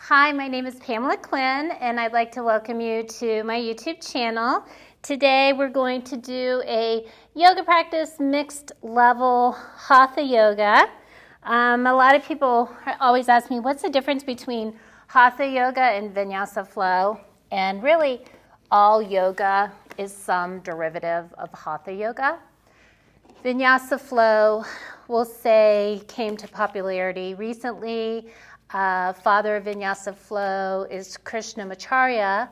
Hi, my name is Pamela Quinn, and I'd like to welcome you to my YouTube channel. Today we're going to do a yoga practice mixed level Hatha Yoga. A lot of people always ask me, what's the difference between Hatha Yoga and Vinyasa flow? And really, all yoga is some derivative of Hatha Yoga. Vinyasa flow, we'll say, came to popularity recently. Father of Vinyasa flow is Krishnamacharya,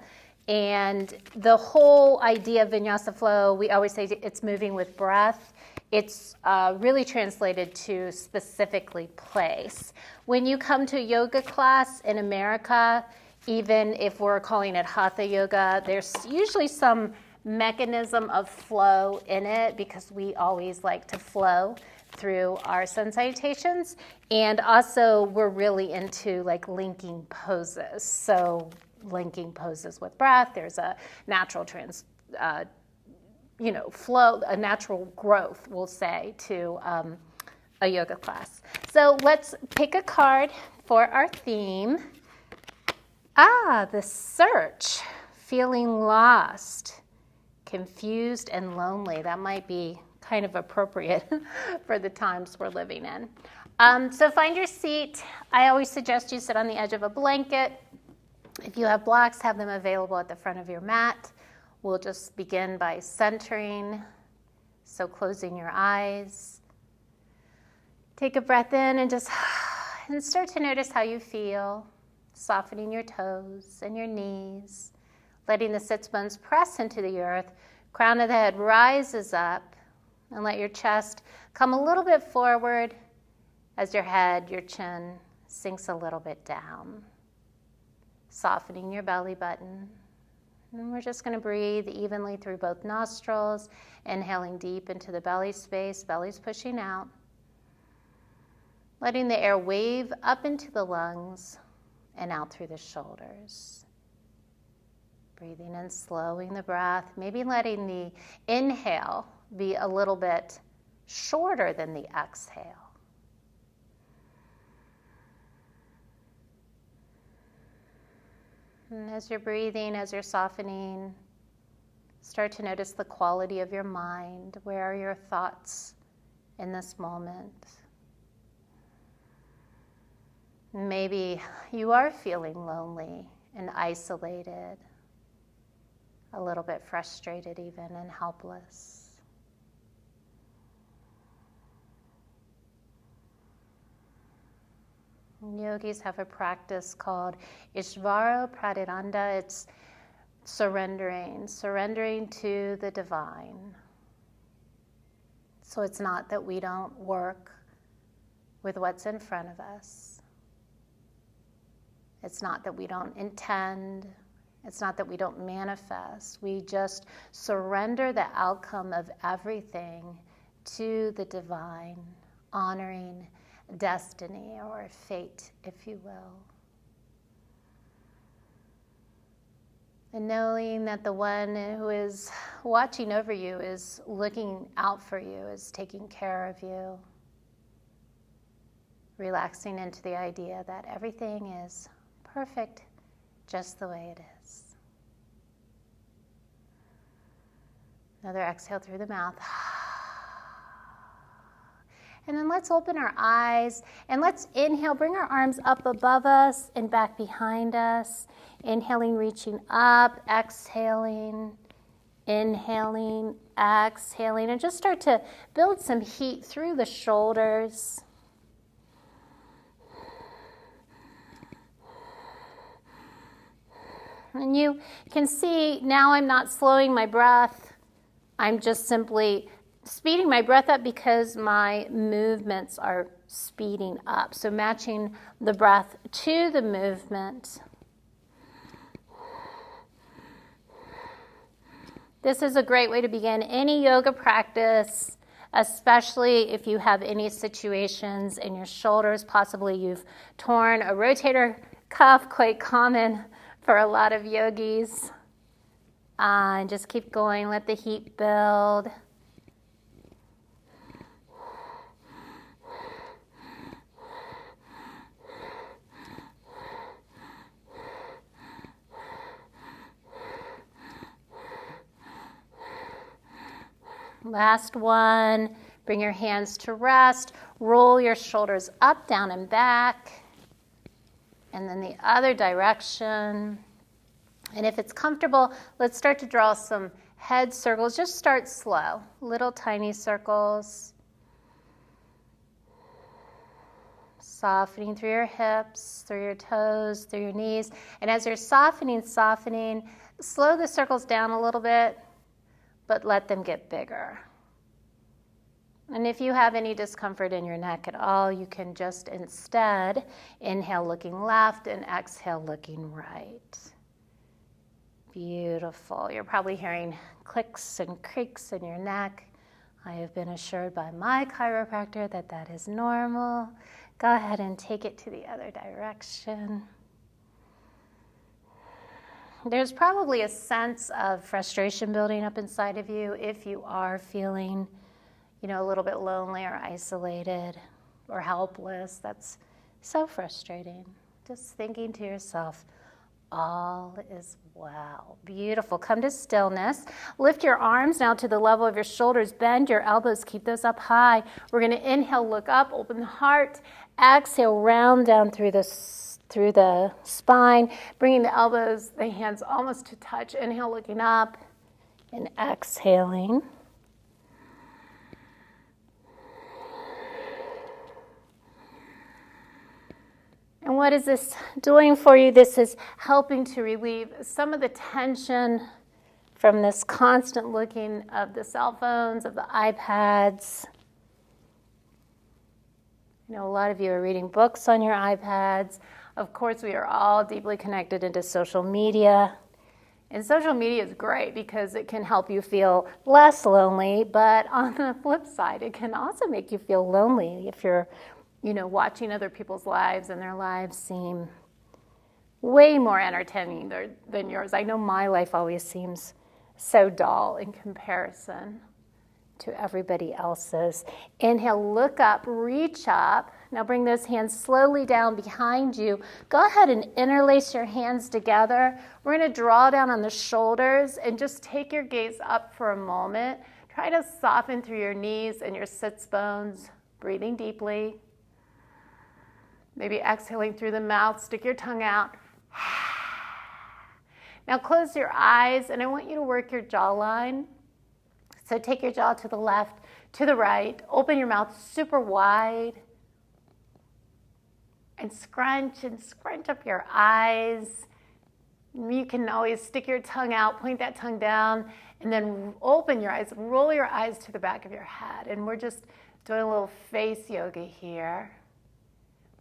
and the whole idea of Vinyasa flow, we always say it's moving with breath. It's really translated to specifically place. When you come to a yoga class in America, even if we're calling it Hatha Yoga, there's usually some mechanism of flow in it because we always like to flow through our sun salutations. And also we're really into like linking poses. So linking poses with breath, there's a natural flow, a natural growth, we'll say, to a yoga class. So let's pick a card for our theme. The search, feeling lost, confused and lonely. That might be kind of appropriate for the times we're living in. So find your seat. I always suggest you sit on the edge of a blanket. If you have blocks, have them available at the front of your mat. We'll just begin by centering, so closing your eyes. Take a breath in and start to notice how you feel, softening your toes and your knees, letting the sits bones press into the earth. Crown of the head rises up, and let your chest come a little bit forward as your head, your chin sinks a little bit down. Softening your belly button. And we're just going to breathe evenly through both nostrils, inhaling deep into the belly space, belly's pushing out. Letting the air wave up into the lungs and out through the shoulders. Breathing in, slowing the breath, maybe letting the inhale be a little bit shorter than the exhale. And as you're breathing, as you're softening, start to notice the quality of your mind. Where are your thoughts in this moment? Maybe you are feeling lonely and isolated, a little bit frustrated even, and helpless. Yogis have a practice called Ishvara Pradinanda. It's surrendering to the divine. So it's not that we don't work with what's in front of us. It's not that we don't intend. It's not that we don't manifest. We just surrender the outcome of everything to the divine, honoring destiny or fate, if you will. And knowing that the one who is watching over you is looking out for you, is taking care of you. Relaxing into the idea that everything is perfect just the way it is. Another exhale through the mouth. And then let's open our eyes and let's inhale, bring our arms up above us and back behind us. Inhaling, reaching up, exhaling, inhaling, exhaling, and just start to build some heat through the shoulders. And you can see now I'm not slowing my breath. I'm just simply speeding my breath up because my movements are speeding up. So matching the breath to the movement. This is a great way to begin any yoga practice, especially if you have any situations in your shoulders. Possibly you've torn a rotator cuff, quite common for a lot of yogis. And just keep going, let the heat build. Last one. Bring your hands to rest. Roll your shoulders up, down, and back. And then the other direction. And if it's comfortable, let's start to draw some head circles. Just start slow, little tiny circles. Softening through your hips, through your toes, through your knees. And as you're softening, slow the circles down a little bit, but let them get bigger. And if you have any discomfort in your neck at all, you can just instead inhale looking left and exhale looking right. Beautiful. You're probably hearing clicks and creaks in your neck. I have been assured by my chiropractor that that is normal. Go ahead and take it to the other direction. There's probably a sense of frustration building up inside of you if you are feeling, a little bit lonely or isolated or helpless. That's so frustrating. Just thinking to yourself, all is well. Beautiful. Come to stillness. Lift your arms now to the level of your shoulders. Bend your elbows. Keep those up high. We're going to inhale, look up, open the heart. Exhale, round down through the spine, bringing the elbows, the hands almost to touch. Inhale, looking up, and exhaling. And what is this doing for you? This is helping to relieve some of the tension from this constant looking of the cell phones, of the iPads. A lot of you are reading books on your iPads. Of course, we are all deeply connected into social media. And social media is great because it can help you feel less lonely, but on the flip side, it can also make you feel lonely if you're watching other people's lives and their lives seem way more entertaining than yours. I know my life always seems so dull in comparison to everybody else's. Inhale, look up, reach up. Now bring those hands slowly down behind you. Go ahead and interlace your hands together. We're going to draw down on the shoulders and just take your gaze up for a moment. Try to soften through your knees and your sits bones, breathing deeply. Maybe exhaling through the mouth, stick your tongue out. Now close your eyes, and I want you to work your jawline. So take your jaw to the left, to the right. Open your mouth super wide. And scrunch up your eyes. You can always stick your tongue out, point that tongue down, and then open your eyes. Roll your eyes to the back of your head. And we're just doing a little face yoga here.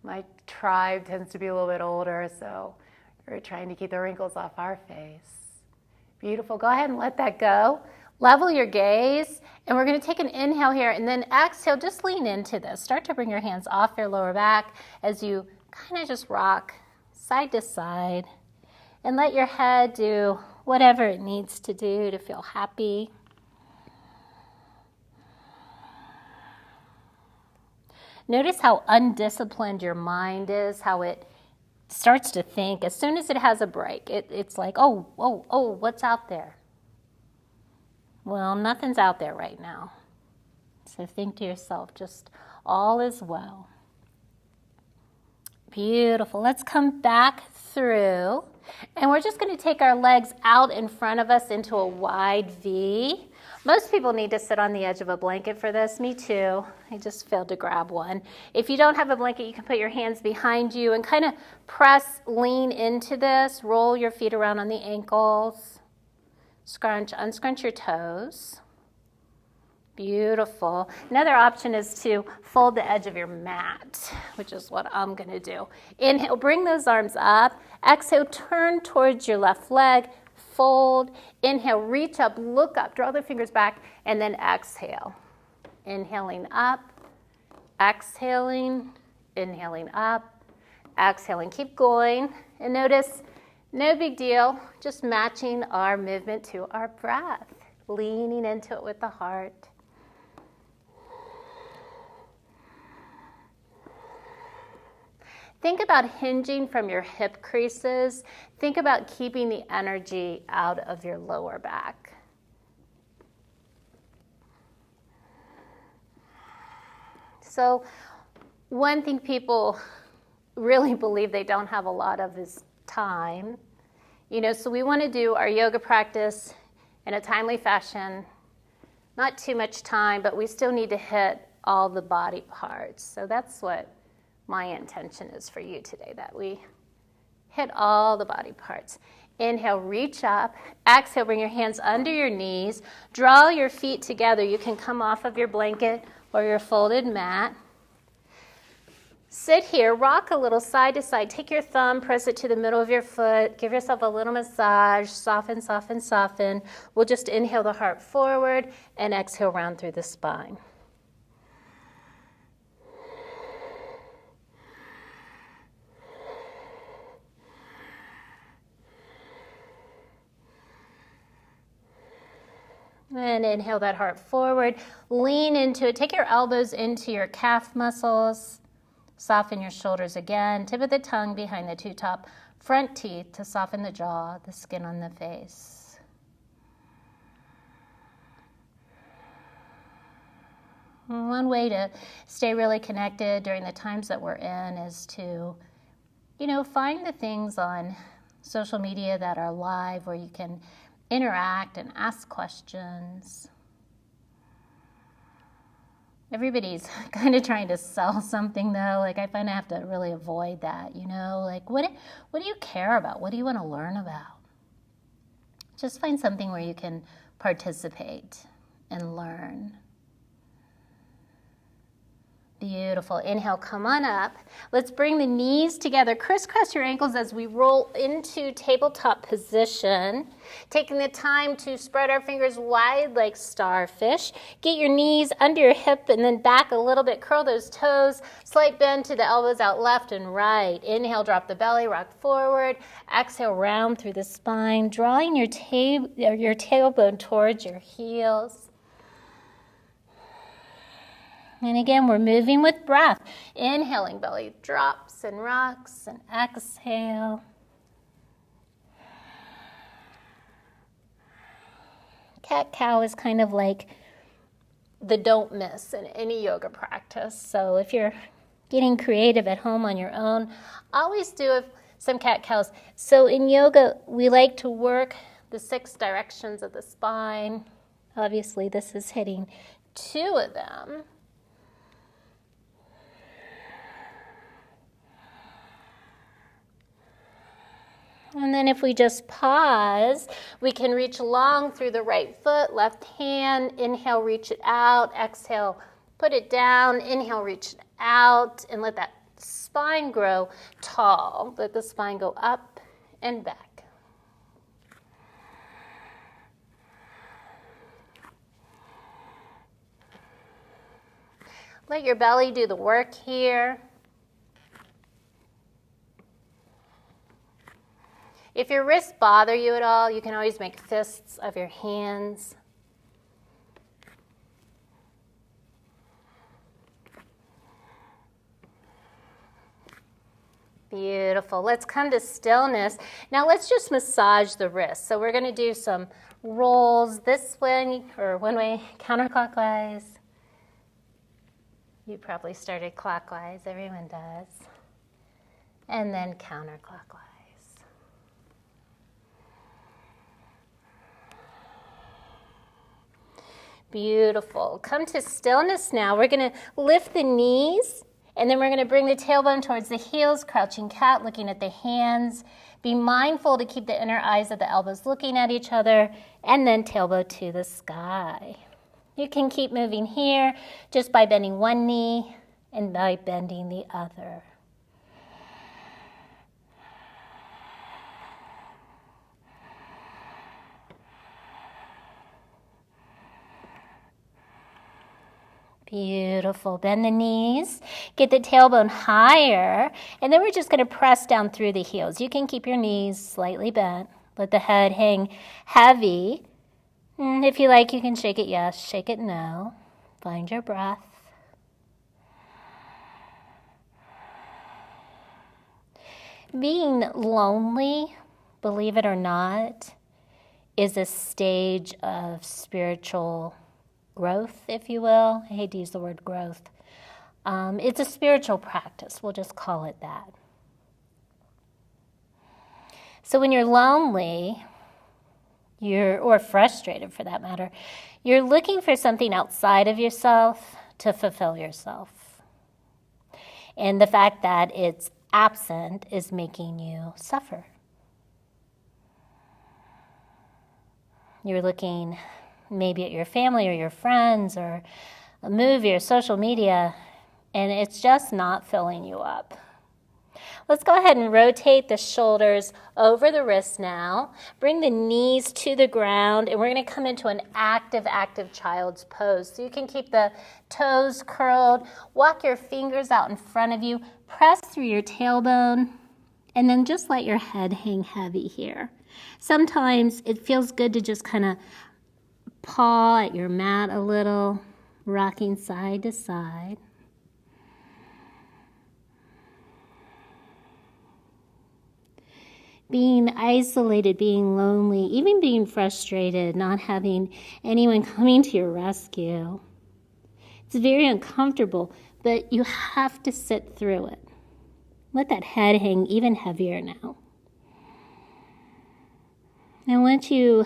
My tribe tends to be a little bit older, so we're trying to keep the wrinkles off our face. Beautiful. Go ahead and let that go. Level your gaze, and we're going to take an inhale here, and then exhale. Just lean into this. Start to bring your hands off your lower back as you kind of just rock side to side, and let your head do whatever it needs to do to feel happy. Notice how undisciplined your mind is, how it starts to think. As soon as it has a break, it's like, oh, what's out there? Well, nothing's out there right now. So think to yourself, just all is well. Beautiful. Let's come back through. And we're just going to take our legs out in front of us into a wide V. Most people need to sit on the edge of a blanket for this. Me too. I just failed to grab one. If you don't have a blanket, you can put your hands behind you and kind of lean into this. Roll your feet around on the ankles. Unscrunch your toes. Beautiful. Another option is to fold the edge of your mat, which is what I'm going to do. Inhale, bring those arms up. Exhale, turn towards your left leg. Fold. Inhale, reach up, look up, draw the fingers back, and then exhale. Inhaling up, exhaling, inhaling up, exhaling. Keep going. And notice, no big deal, just matching our movement to our breath, leaning into it with the heart. Think about hinging from your hip creases. Think about keeping the energy out of your lower back. So one thing people really believe they don't have a lot of is time. So we want to do our yoga practice in a timely fashion, not too much time, but we still need to hit all the body parts. So that's what my intention is for you today, that we hit all the body parts. Inhale, reach up. Exhale, bring your hands under your knees. Draw your feet together. You can come off of your blanket or your folded mat. Sit here, rock a little side to side. Take your thumb, press it to the middle of your foot. Give yourself a little massage. Soften, soften, soften. We'll just inhale the heart forward and exhale round through the spine. And inhale that heart forward. Lean into it. Take your elbows into your calf muscles. Soften your shoulders again. Tip of the tongue behind the two top front teeth to soften the jaw, the skin on the face. One way to stay really connected during the times that we're in is to, find the things on social media that are live where you can interact and ask questions. Everybody's kind of trying to sell something, though. I find I have to really avoid that, what do you care about? What do you want to learn about? Just find something where you can participate and learn. Beautiful. Inhale, come on up. Let's bring the knees together. Crisscross your ankles as we roll into tabletop position. Taking the time to spread our fingers wide like starfish. Get your knees under your hip and then back a little bit. Curl those toes. Slight bend to the elbows out left and right. Inhale, drop the belly, rock forward. Exhale, round through the spine, drawing your tailbone towards your heels. And again, we're moving with breath. Inhaling, belly drops and rocks, and exhale. Cat-cow is kind of like the don't miss in any yoga practice. So if you're getting creative at home on your own, always do some cat-cows. So in yoga, we like to work the 6 directions of the spine. Obviously, this is hitting 2 of them. And then if we just pause, we can reach long through the right foot, left hand. Inhale, reach it out. Exhale, put it down. Inhale, reach it out. And let that spine grow tall. Let the spine go up and back. Let your belly do the work here. If your wrists bother you at all, you can always make fists of your hands. Beautiful. Let's come to stillness. Now let's just massage the wrists. So we're going to do some rolls this way, or one way, counterclockwise. You probably started clockwise. Everyone does. And then counterclockwise. Beautiful. Come to stillness now. We're going to lift the knees, and then we're going to bring the tailbone towards the heels, crouching cat, looking at the hands. Be mindful to keep the inner eyes of the elbows looking at each other, and then tailbone to the sky. You can keep moving here just by bending one knee and by bending the other. Beautiful. Bend the knees. Get the tailbone higher. And then we're just going to press down through the heels. You can keep your knees slightly bent. Let the head hang heavy. And if you like, you can shake it yes, shake it no. Find your breath. Being lonely, believe it or not, is a stage of spiritual growth, if you will. I hate to use the word growth. It's a spiritual practice. We'll just call it that. So when you're lonely, or frustrated for that matter, you're looking for something outside of yourself to fulfill yourself. And the fact that it's absent is making you suffer. You're looking maybe at your family or your friends or a movie or social media, and it's just not filling you up. Let's go ahead and rotate the shoulders over the wrists now. Bring the knees to the ground, and we're going to come into an active child's pose. So you can keep the toes curled, walk your fingers out in front of you, press through your tailbone, and then just let your head hang heavy here. Sometimes it feels good to just kind of paw at your mat a little, rocking side to side. Being isolated, being lonely, even being frustrated, not having anyone coming to your rescue. It's very uncomfortable, but you have to sit through it. Let that head hang even heavier now. And once you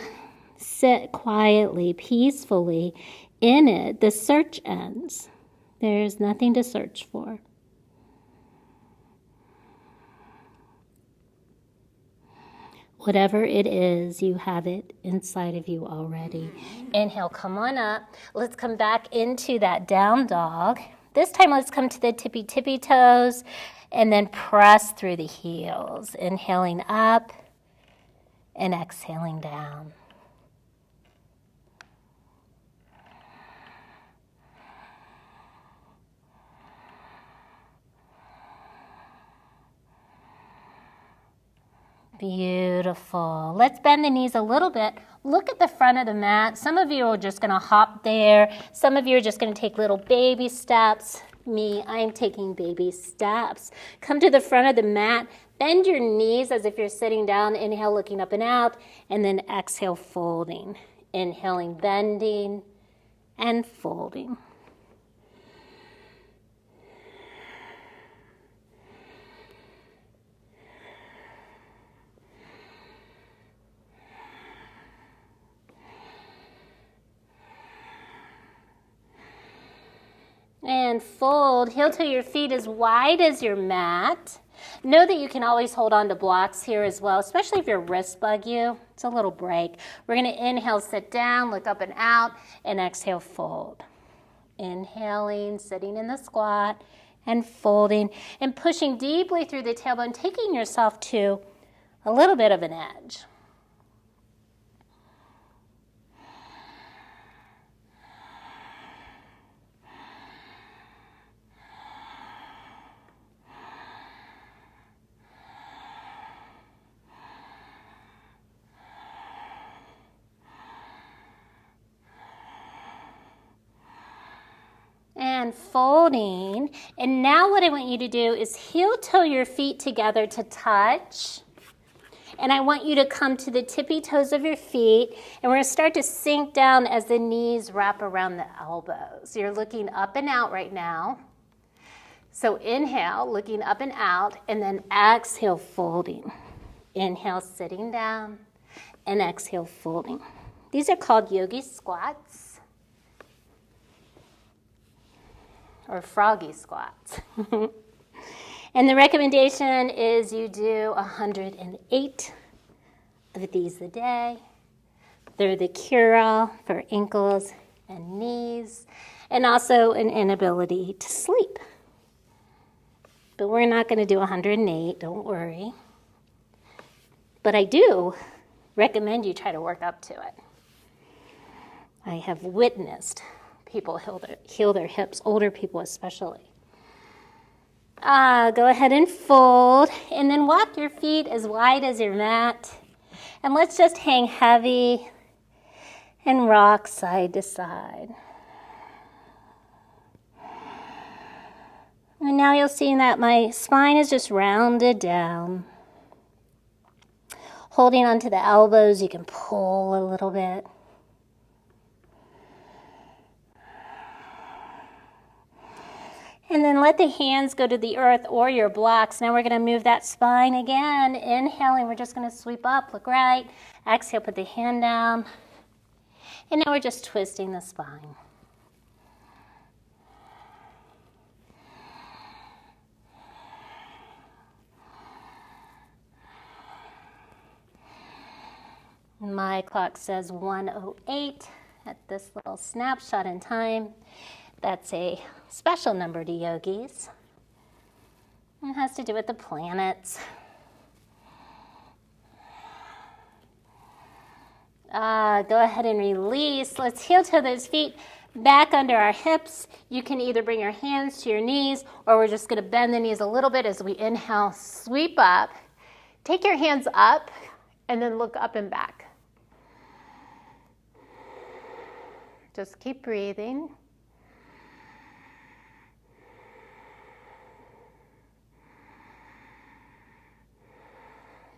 sit quietly, peacefully in it, the search ends. There's nothing to search for. Whatever it is, you have it inside of you already. Inhale, come on up. Let's come back into that down dog. This time, let's come to the tippy toes and then press through the heels. Inhaling up and exhaling down. Beautiful. Let's bend the knees a little bit. Look at the front of the mat. Some of you are just going to hop there. Some of you are just going to take little baby steps. Me, I'm taking baby steps. Come to the front of the mat. Bend your knees as if you're sitting down. Inhale, looking up and out. And then exhale, folding. Inhaling, bending, and folding. And fold. Heel to your feet as wide as your mat. Know that you can always hold on to blocks here as well, especially if your wrists bug you. It's a little break. We're going to inhale, sit down, look up and out, and exhale, fold. Inhaling, sitting in the squat, and folding, and pushing deeply through the tailbone, taking yourself to a little bit of an edge. And folding. And now what I want you to do is heel toe your feet together to touch. And I want you to come to the tippy toes of your feet. And we're going to start to sink down as the knees wrap around the elbows. You're looking up and out right now. So inhale, looking up and out, and then exhale, folding. Inhale, sitting down, and exhale, folding. These are called yogi squats. Or froggy squats. And the recommendation is you do 108 of these a day. They're the cure-all for ankles and knees, and also an inability to sleep. But we're not going to do 108, don't worry. But I do recommend you try to work up to it. I have witnessed people heal their hips, older people especially. Go ahead and fold, and then walk your feet as wide as your mat. And let's just hang heavy and rock side to side. And now you'll see that my spine is just rounded down. Holding onto the elbows, you can pull a little bit. And then let the hands go to the earth or your blocks. Now we're going to move that spine again. Inhaling, we're just going to sweep up, look right. Exhale, put the hand down. And now we're just twisting the spine. My clock says 1:08 at this little snapshot in time. That's a special number to yogis. It has to do with the planets. Go ahead and release. Let's heel toe those feet back under our hips. You can either bring your hands to your knees, or we're just going to bend the knees a little bit as we inhale, sweep up. Take your hands up and then look up and back. Just keep breathing.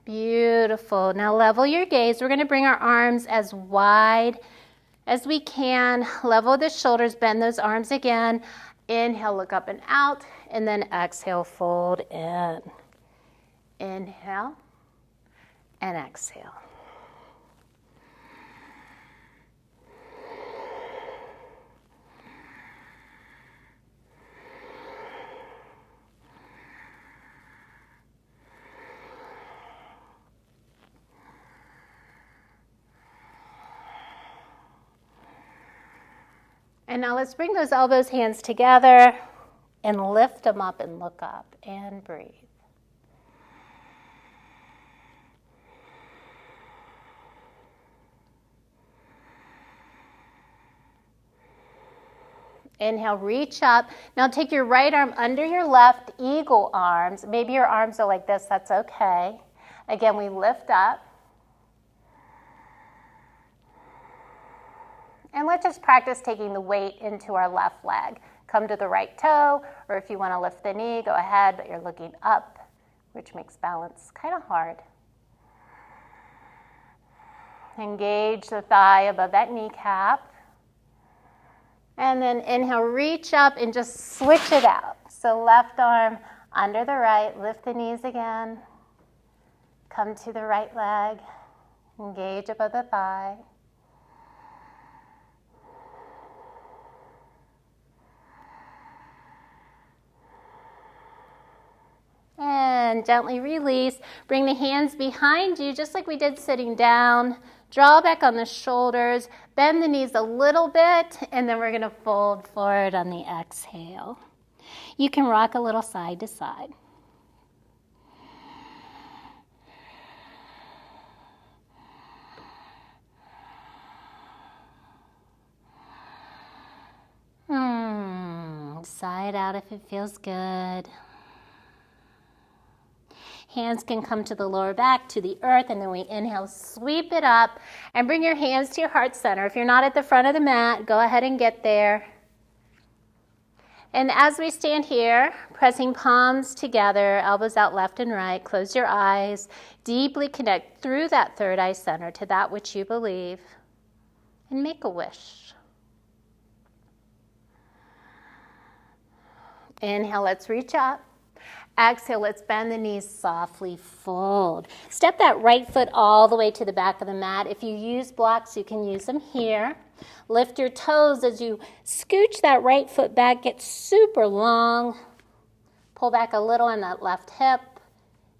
Beautiful. Now level your gaze. We're going to bring our arms as wide as we can. Level the shoulders, bend those arms again. Inhale, look up and out, and then exhale, fold in. Inhale and exhale. And now let's bring those elbows, hands together, and lift them up and look up and breathe. Inhale, reach up. Now take your right arm under your left, eagle arms. Maybe your arms are like this, that's okay. Again, we lift up. And let's just practice taking the weight into our left leg. Come to the right toe, or if you want to lift the knee, go ahead, but you're looking up, which makes balance kind of hard. Engage the thigh above that kneecap. And then inhale, reach up and just switch it out. So left arm under the right, lift the knees again. Come to the right leg, engage above the thigh. And gently release. Bring the hands behind you, just like we did sitting down. Draw back on the shoulders. Bend the knees a little bit, and then we're going to fold forward on the exhale. You can rock a little side to side. Side out if it feels good. Hands can come to the lower back, to the earth, and then we inhale, sweep it up, and bring your hands to your heart center. If you're not at the front of the mat, go ahead and get there. And as we stand here, pressing palms together, elbows out left and right, close your eyes, deeply connect through that third eye center to that which you believe, and make a wish. Inhale, let's reach up. Exhale, let's bend the knees, softly fold. Step that right foot all the way to the back of the mat. If you use blocks, you can use them here. Lift your toes as you scooch that right foot back, get super long. Pull back a little on that left hip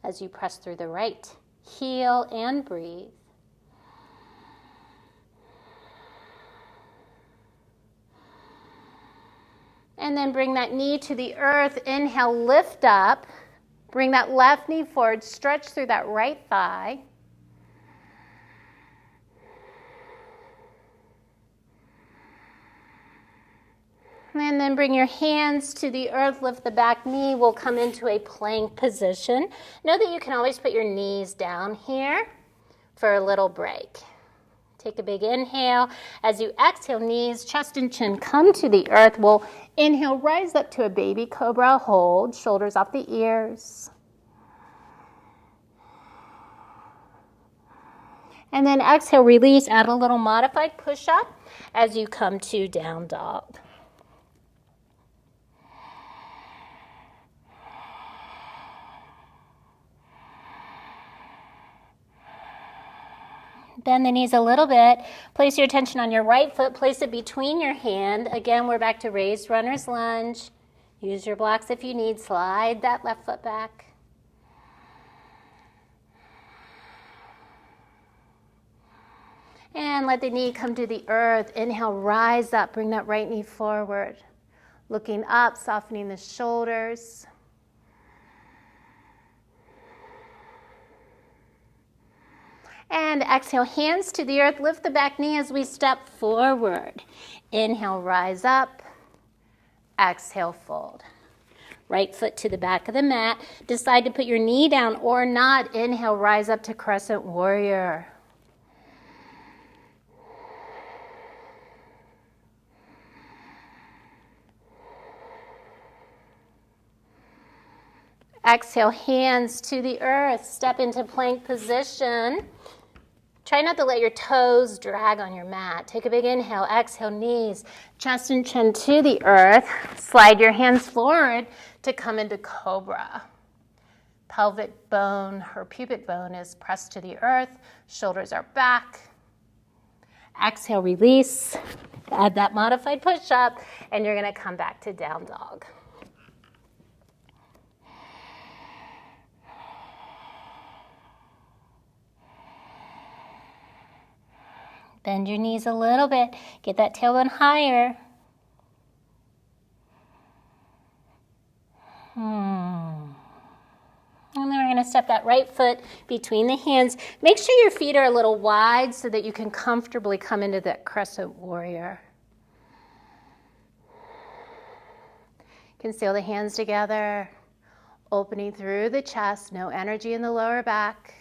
as you press through the right heel and breathe. And then bring that knee to the earth. Inhale, lift up. Bring that left knee forward. Stretch through that right thigh. And then bring your hands to the earth. Lift the back knee. We'll come into a plank position. Know that you can always put your knees down here for a little break. Take a big inhale. As you exhale, knees, chest, and chin come to the earth. We'll inhale, rise up to a baby cobra. Hold, shoulders off the ears. And then exhale, release. Add a little modified push-up as you come to down dog. Bend the knees a little bit. Place your attention on your right foot. Place it between your hand. Again, we're back to raised runner's lunge. Use your blocks if you need. Slide that left foot back. And let the knee come to the earth. Inhale, rise up. Bring that right knee forward. Looking up, softening the shoulders. And exhale, hands to the earth. Lift the back knee as we step forward. Inhale, rise up. Exhale, fold. Right foot to the back of the mat. Decide to put your knee down or not. Inhale, rise up to Crescent Warrior. Exhale, hands to the earth. Step into plank position. Try not to let your toes drag on your mat. Take a big inhale. Exhale, knees, chest and chin to the earth. Slide your hands forward to come into cobra. Pelvic bone or pubic bone is pressed to the earth. Shoulders are back. Exhale, release. Add that modified push-up, and you're going to come back to down dog. Bend your knees a little bit. Get that tailbone higher. And then we're going to step that right foot between the hands. Make sure your feet are a little wide so that you can comfortably come into that Crescent Warrior. Conceal the hands together, opening through the chest, no energy in the lower back.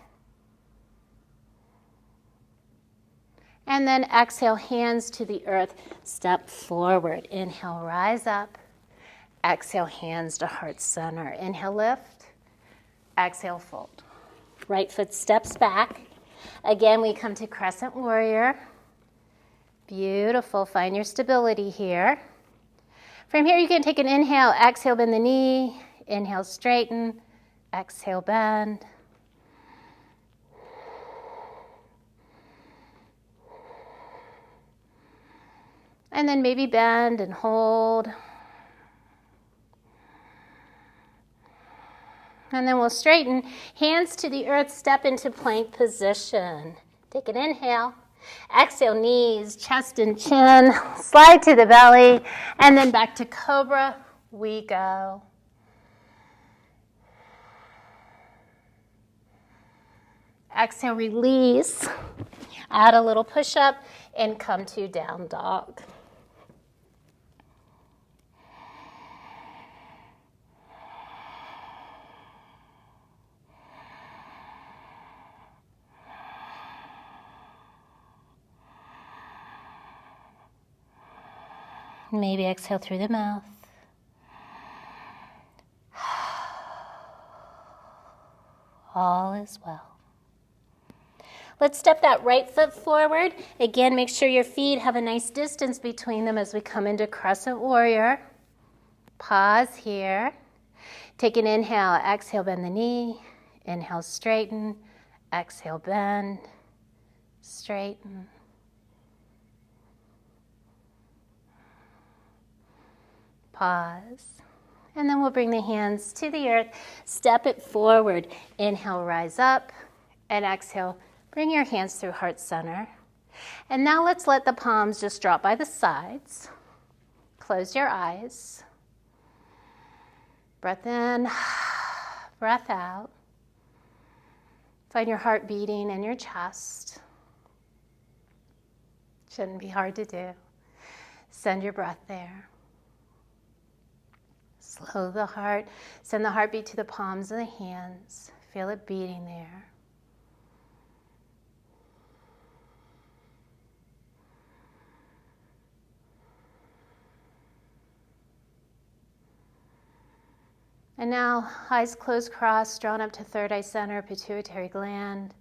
And then exhale, hands to the earth, step forward. Inhale, rise up. Exhale, hands to heart center. Inhale, lift. Exhale, fold. Right foot steps back. Again, we come to Crescent Warrior. Beautiful, find your stability here. From here, you can take an inhale, exhale, bend the knee. Inhale, straighten. Exhale, bend. And then maybe bend and hold. And then we'll straighten. Hands to the earth, step into plank position. Take an inhale. Exhale, knees, chest and chin. Slide to the belly. And then back to cobra we go. Exhale, release. Add a little push-up and come to down dog. Maybe exhale through the mouth. All is well. Let's step that right foot forward. Again, make sure your feet have a nice distance between them as we come into Crescent Warrior. Pause here. Take an inhale. Exhale, bend the knee. Inhale, straighten. Exhale, bend. Straighten. Pause. And then we'll bring the hands to the earth. Step it forward. Inhale, rise up. And exhale, bring your hands through heart center. And now let's let the palms just drop by the sides. Close your eyes. Breath in, breath out. Find your heart beating in your chest. Shouldn't be hard to do. Send your breath there. Slow the heart. Send the heartbeat to the palms of the hands. Feel it beating there. And now, eyes closed, crossed, drawn up to third eye center, pituitary gland.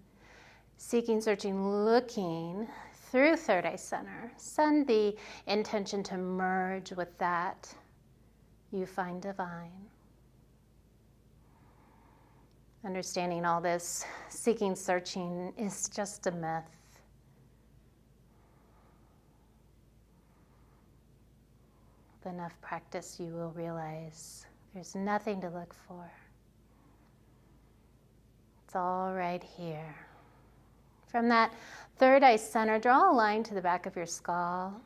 Seeking, searching, looking through third eye center. Send the intention to merge with that you find divine. Understanding all this seeking, searching is just a myth. enough practice, you will realize there's nothing to look for. It's all right here. From that third eye center, draw a line to the back of your skull.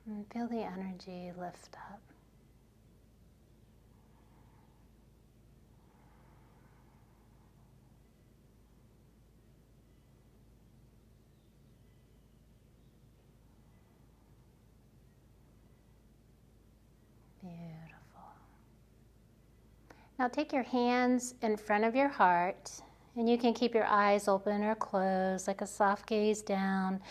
And feel the energy lift up. Beautiful. Now take your hands in front of your heart, and you can keep your eyes open or closed, like a soft gaze down.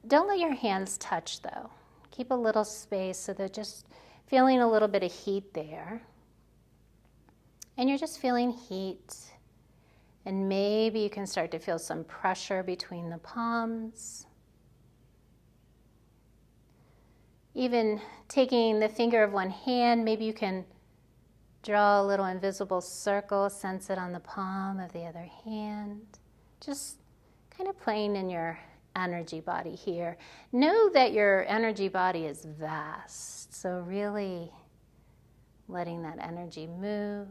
Don't let your hands touch though. Keep a little space so they're just feeling a little bit of heat there. And you're just feeling heat. And maybe you can start to feel some pressure between the palms. Even taking the finger of one hand, maybe you can draw a little invisible circle, sense it on the palm of the other hand. Just kind of playing in your energy body here. Know that your energy body is vast, so really letting that energy move.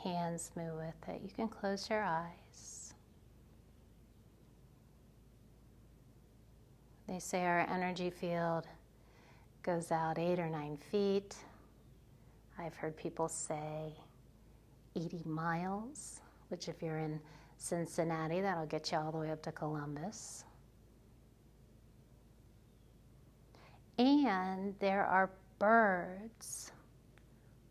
Hands move with it. You can close your eyes. They say our energy field goes out 8 or 9 feet. I've heard people say 80 miles, which if you're in Cincinnati, that'll get you all the way up to Columbus. And there are birds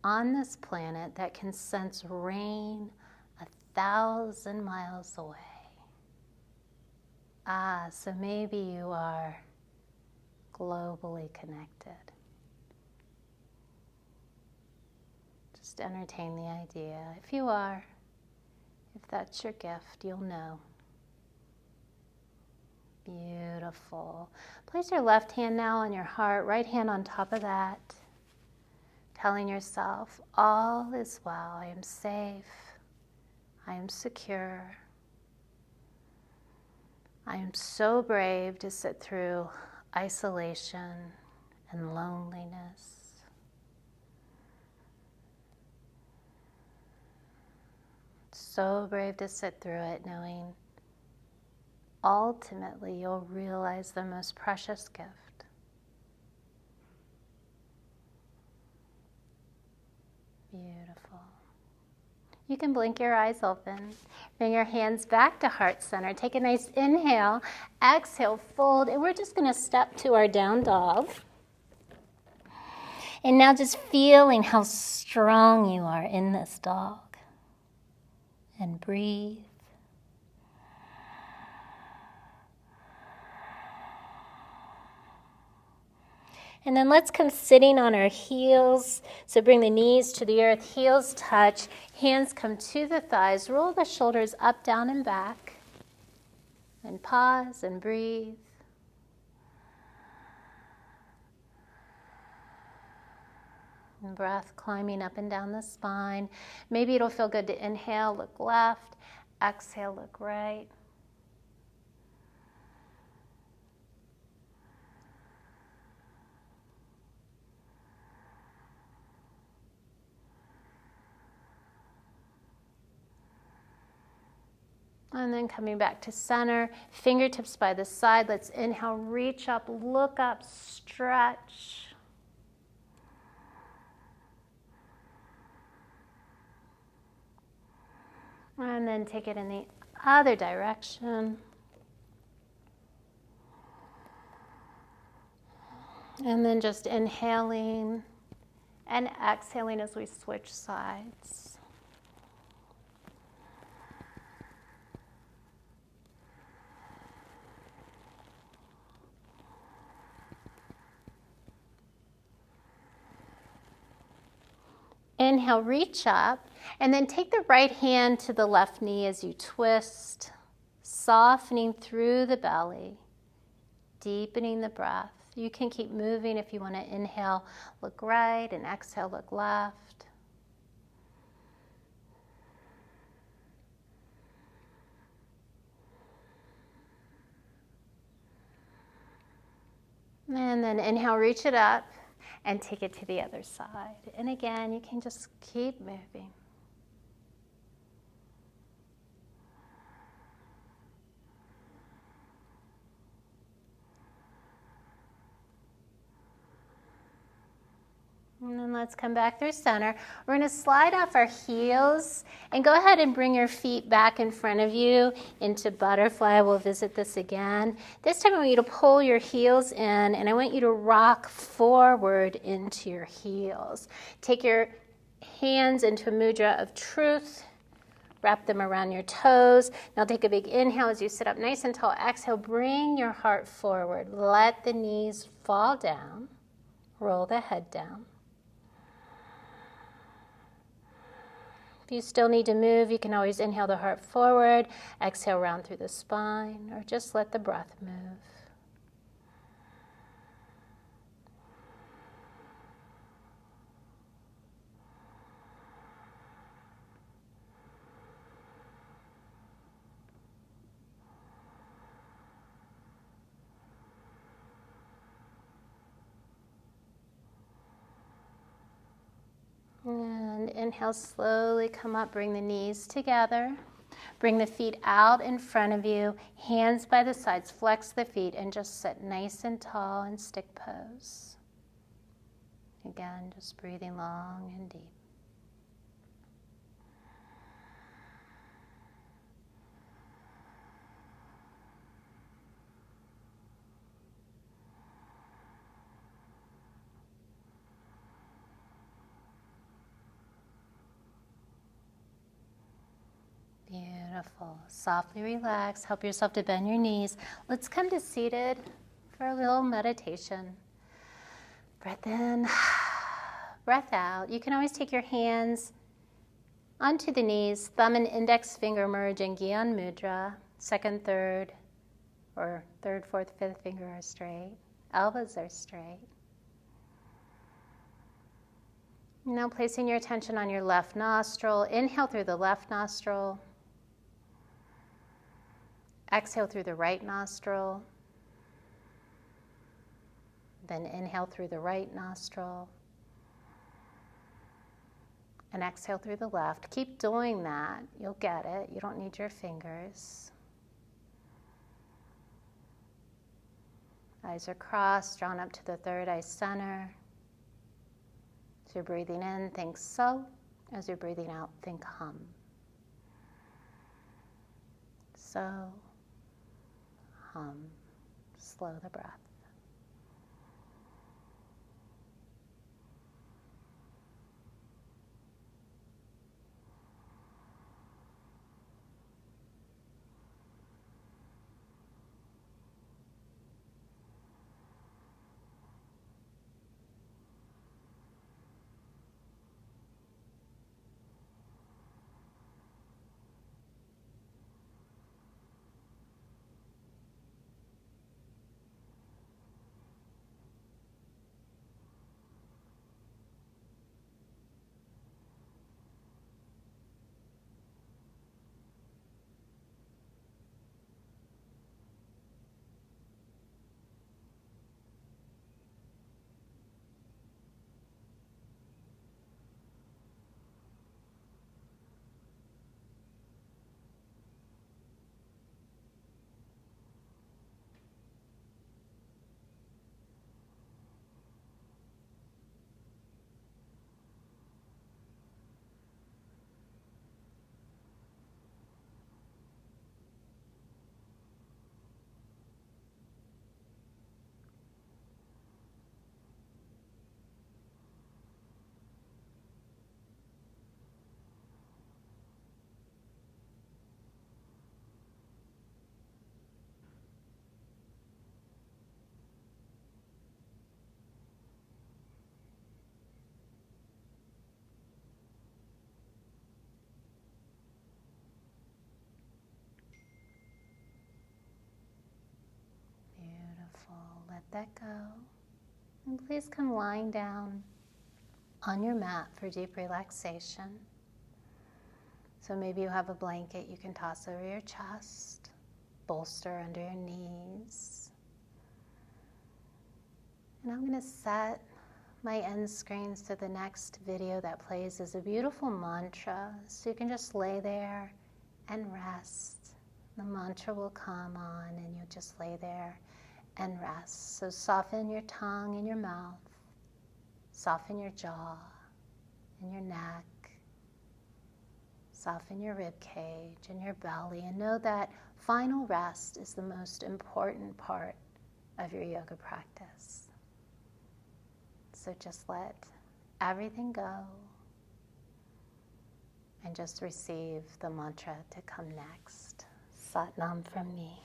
on this planet that can sense rain 1,000 miles away. So maybe you are globally connected. Just entertain the idea. If you are, if that's your gift, you'll know. Beautiful. Place your left hand now on your heart, right hand on top of that, telling yourself, all is well. I am safe. I am secure. I am so brave to sit through isolation and loneliness. So brave to sit through it, knowing ultimately you'll realize the most precious gift. Beautiful. You can blink your eyes open. Bring your hands back to heart center. Take a nice inhale. Exhale, fold. And we're just going to step to our down dog. And now just feeling how strong you are in this dog. And breathe. And then let's come sitting on our heels. So bring the knees to the earth, heels touch, hands come to the thighs, roll the shoulders up, down, and back. And pause and breathe. And breath climbing up and down the spine. Maybe it'll feel good to inhale, look left, exhale, look right. And then coming back to center, fingertips by the side. Let's inhale, reach up, look up, stretch. And then take it in the other direction. And then just inhaling and exhaling as we switch sides. Inhale, reach up, and then take the right hand to the left knee as you twist, softening through the belly, deepening the breath. You can keep moving if you want to inhale, look right, and exhale, look left. And then inhale, reach it up and take it to the other side. And again, you can just keep moving. And then let's come back through center. We're going to slide off our heels and go ahead and bring your feet back in front of you into butterfly. We'll visit this again. This time I want you to pull your heels in and I want you to rock forward into your heels. Take your hands into a mudra of truth. Wrap them around your toes. Now take a big inhale as you sit up nice and tall. Exhale, bring your heart forward. Let the knees fall down. Roll the head down. If you still need to move, you can always inhale the heart forward, exhale round through the spine, or just let the breath move. And inhale, slowly come up, bring the knees together. Bring the feet out in front of you, hands by the sides, flex the feet, and just sit nice and tall in stick pose. Again, just breathing long and deep. Beautiful. Softly relax. Help yourself to bend your knees. Let's come to seated for a little meditation. Breath in, breath out. You can always take your hands onto the knees, thumb and index finger merge in Gyan Mudra. Second, third, or third, fourth, fifth finger are straight. Elbows are straight. Now placing your attention on your left nostril. Inhale through the left nostril. Exhale through the right nostril. Then inhale through the right nostril. And exhale through the left. Keep doing that. You'll get it. You don't need your fingers. Eyes are crossed, drawn up to the third eye center. As you're breathing in, think so. As you're breathing out, think hum. So, hum. Slow the breath. Let that go. And please come lying down on your mat for deep relaxation. So maybe you have a blanket you can toss over your chest, bolster under your knees. And I'm going to set my end screens to the next video that plays as a beautiful mantra. So you can just lay there and rest. The mantra will come on and you'll just lay there and rest. So soften your tongue and your mouth. Soften your jaw and your neck. Soften your rib cage and your belly. And know that final rest is the most important part of your yoga practice. So just let everything go and just receive the mantra to come next. Sat Nam from me.